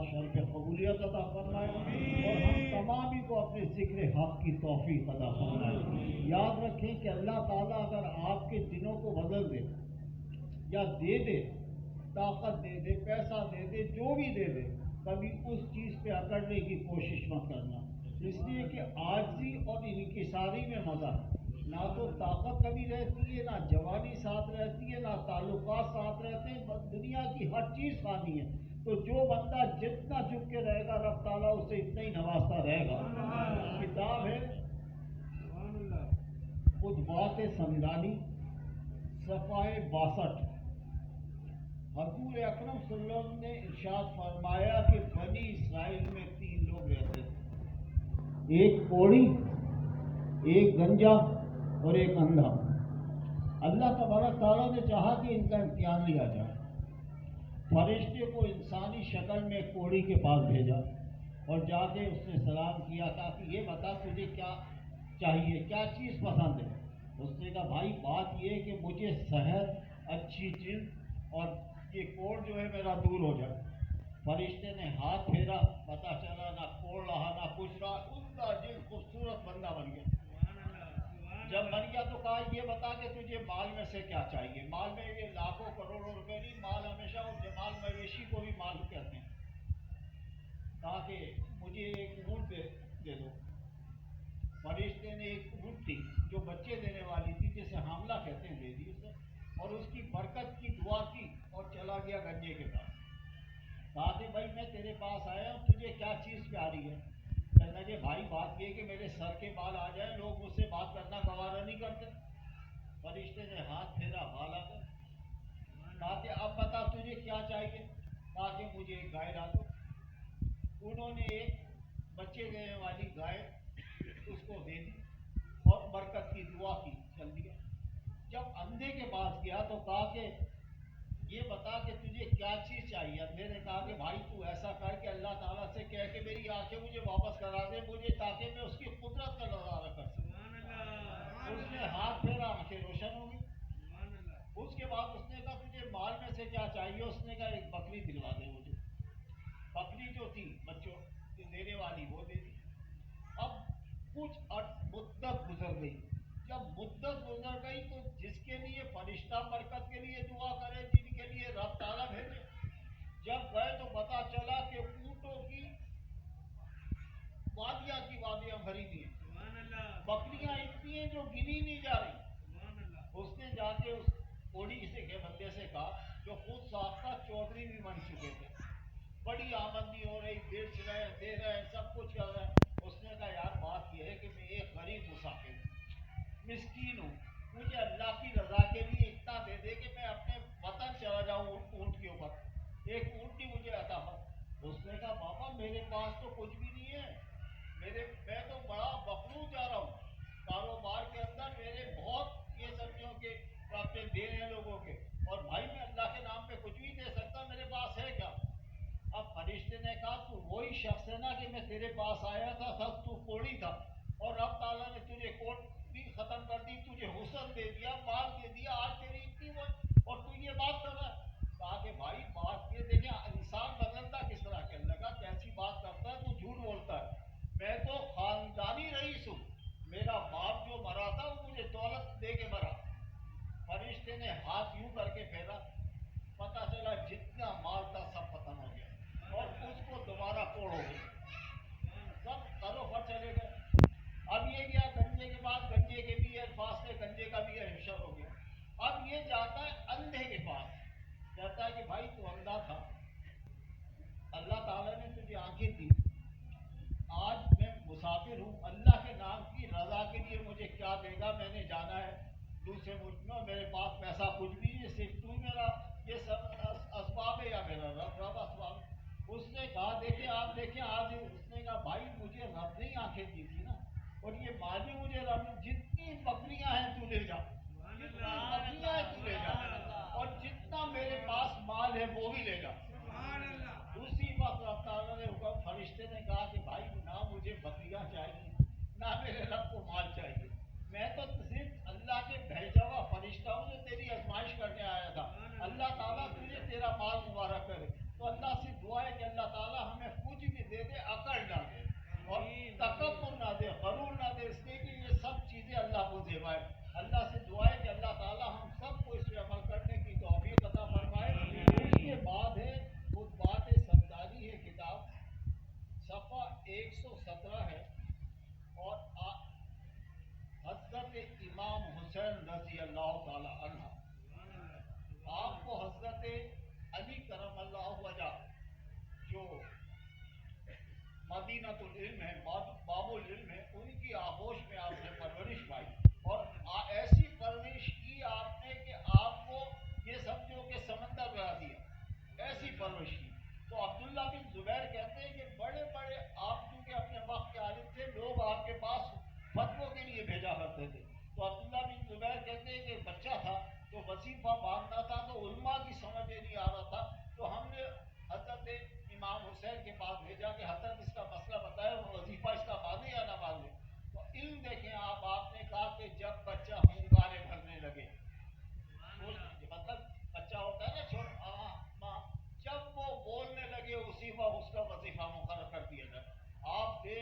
शर्फ कबूलियत अता फरमाए और हम तमाम को अपने ज़िक्र हक़ की तौफीक अता फरमाए। याद रखें कि अल्लाह ताला अगर आपके दिनों को बदल दे या दे दे, ताकत दे दे, पैसा दे दे, जो भी दे दे, कभी उस चीज़ पे अकड़ने की कोशिश मत करना, इसलिए कि आजिज़ी और इनकिसारी में मज़ा है। ना तो ताकत कभी रहती है, ना जवानी साथ रहती है, ना ताल्लुकात साथ रहते हैं, बस दुनिया की हर चीज़ फानी है। तो जो बंदा जितना झुक के रहेगा रब ताला उसे इतना ही नवाजता रहेगा। किताब है खुतबात समदानी सफ़ाए 62। हजूर अकरम सल्लल्लाहु अलैहि वसल्लम ने इरशाद फरमाया कि बनी इसराइल में 3 लोग रहते थे, एक कोढ़ी, एक गंजा और एक अंधा। अल्लाह तबारक ताला ने चाहा कि इनका इम्तिहान लिया जाए। फरिश्ते को इंसानी शक्ल में कोढ़ी के पास भेजा और जाके उसने सलाम किया, कहा कि ये बता तुझे क्या चाहिए, क्या चीज़ पसंद है। उसने कहा भाई बात ये है कि मुझे सेहत, अच्छी जिल्द और ये कोढ़ जो है मेरा दूर हो जाए। फरिश्ते ने हाथ फेरा, पता चला ना कोढ़ रहा ना कुछ रहा, उनका जिल्द खूबसूरत बंदा बन गया। जब बन गया तो कहा ये बता कि तुझे माल में से क्या चाहिए। माल में ये लाखों करोड़ों रुपए नहीं, माल हमेशा उस जमाल मवेशी को भी माल कहते हैं। कहा कि मुझे एक ऊँट दे दो। फरिश्ते ने एक ऊँट थी जो बच्चे देने वाली थी, जिसे हामला कहते हैं, दे दी उसे और उसकी बरकत की दुआ की और चला गया गंजे के पास। कहा कि भाई मैं तेरे पास आया हूँ, तुझे क्या चीज़ प्यारी है। कहने लगे भाई बात ये कि मेरे सर के बाल आ जाए, लोग मुझसे बात करना गवारा नहीं करते। फरिश्ते ने हाथ फेरा, बाल आ गए। कहा कि अब बता तुझे क्या चाहिए। कहा कि मुझे एक गाय ला दो। उन्होंने एक बच्चे देने वाली गाय उसको दे दी और बरकत की दुआ की, चल दिया। जब अंधे के पास गया तो कहा कि ये बता कि तुझे क्या चीज़ चाहिए। अंधे ने कहा कि भाई तू ऐसा कर कि अल्लाह ताला से कह के मेरी आंखें मुझे वापस करा दे, मुझे ताकि मैं उसकी कुदरत का नज़ारा कर सकूं। उसने हाथ फेरा, आंखें रोशन हो गई। उसके बाद उसने कहा तुझे माल में से क्या चाहिए। उसने कहा एक बकरी दिलवा दे मुझे। बकरी जो थी बच्चों देने वाली वो दे दी। अब कुछ मुद्दत गुजर गई। जब मुद्दत गुजर गई तो जिसके लिए फरिश्ता बरकत के लिए दुआ करे, जिनके लिए रब ताला भेजे, जब गए तो पता चला कि ऊँटों की वादियां भरी हुई हैं, बकरियां इतनी हैं जो गिनी नहीं जा रही। उसने जाके उस कोढ़ी से के बंदे से कहा, जो खुद साख्ता चौधरी भी बन चुके थे, बड़ी आमदनी हो रही, बेच रहे दे रहे सब कुछ कर रहे हैं। उसने कहा यार बात यह है कि मैं एक गरीब मुसाफिर मिस्कीन हूँ, मुझे अल्लाह की रजा के लिए इतना दे दे कि मैं अपने वतन चला जाऊँ ऊँट के ऊपर, एक ऊँट ही मुझे अता हो। उसने कहा बाबा मेरे पास तो कुछ भी नहीं है, मैं तो बड़ा मखलूक जा रहा हूँ कारोबार के अंदर, मेरे बहुत ये समझो कि अपने देन हैं लोगों के, और भाई मैं अल्लाह के नाम पे कुछ भी दे सकता, मेरे पास है क्या। अब फरिश्ते ने कहा तू वही शख्स है ना कि मैं तेरे पास आया था, तब तू कोढ़ी था और अब ताला ने तुझे कोढ़ भी खत्म कर दी, तुझे हुस्न दे दिया, माल दे दिया, आज तेरी इतनी वो और तू ये बात कर रहा है। कहा कि भाई बात ये देखे इंसान बदलता किस तरह के लगा, कैसी बात करता है, तू झूठ बोलता है। मैं तो खानदानी रईस हूँ, मेरा बाप जो मरा था वो मुझे दौलत दे के मरा। फरिश्ते ने हाथ यूं करके फेरा, पता चला जितना माल था सब खत्म हो गया और उसको दोबारा कोड़ हो गई, सब तरोफर चले गए। अब ये गया गंजे के पास, गंजे के भी अल्फाज से गंजे का भी हिशर हो गया। अब ये जाता है अंधे के पास, कहता है कि भाई तू अंधा था, अल्लाह ताला ने तुझे आंखें दी, आज मैं मुसाफिर हूँ, अल्लाह के नाम की रजा के लिए मुझे क्या देगा, मैंने जाना है दूसरे मुल्क में, मेरे पास पैसा कुछ भी नहीं, सिर्फ तू मेरा ये सब असबाब है या मेरा रब असबाब। उसने कहा देखे आप देखें आज, उसने कहा भाई मुझे रब ने आंखें दी थी ना, और ये माल भी मुझे रब, जितनी बकरियां हैं तू ले जा, जितनी बकरियां हैं तू ले जा, और जितना मेरे पास माल है वो भी ले जा। उसी वक्त रब ताला ने हुक्म, फरिश्ते ने कहा कि भाई ना मुझे बकरियां चाहिए ना मेरे रब को माल चाहिए, मैं तो सिर्फ अल्लाह के भेजा हुआ फरिश्ता हूँ जो तेरी आजमाइश करने आया था। अल्लाह ताला तुझे तेरा माल मुबारक करे। तो अल्लाह से दुआ है कि अल्लाह ताला हमें رضی اللہ تعالی عنہ. آپ کو حضرت علی کرم اللہ وجہ جو مدینہ العلم ہے، باب العلم ہے، ان کی آغوش میں آپ نے پرورش پائی اور ایسی پرورش کی آپ نے کہ آپ کو یہ سمجھو کہ سمندر بہا دیا، ایسی پرورش کی. تو عبداللہ بن زبیر کہتے ہیں کہ بڑے بڑے آپ کیونکہ اپنے وقت کے عالم تھے، لوگ آپ کے پاس فتووں کے لیے بھیجا کرتے تھے. تو عبداللہ بن زبیر کہتے ہیں کہ بچہ تھا تو وظیفہ مانگنا تھا تو علماء کی سمجھ میں نہیں آ رہا تھا، تو ہم نے حضرت امام حسین کے پاس بھیجا کہ حضرت اس کا مسئلہ بتائے، وہ وظیفہ اس کا مانے یا نہ مانے. تو علم دیکھیں آپ نے کہا کہ جب بچہ ہنگارے بھرنے لگے، مطلب بچہ ہوتا ہے نا چھوٹا، جب وہ بولنے لگے اسی وقت اس کا وظیفہ مقرر کر دیا جائے. آپ بے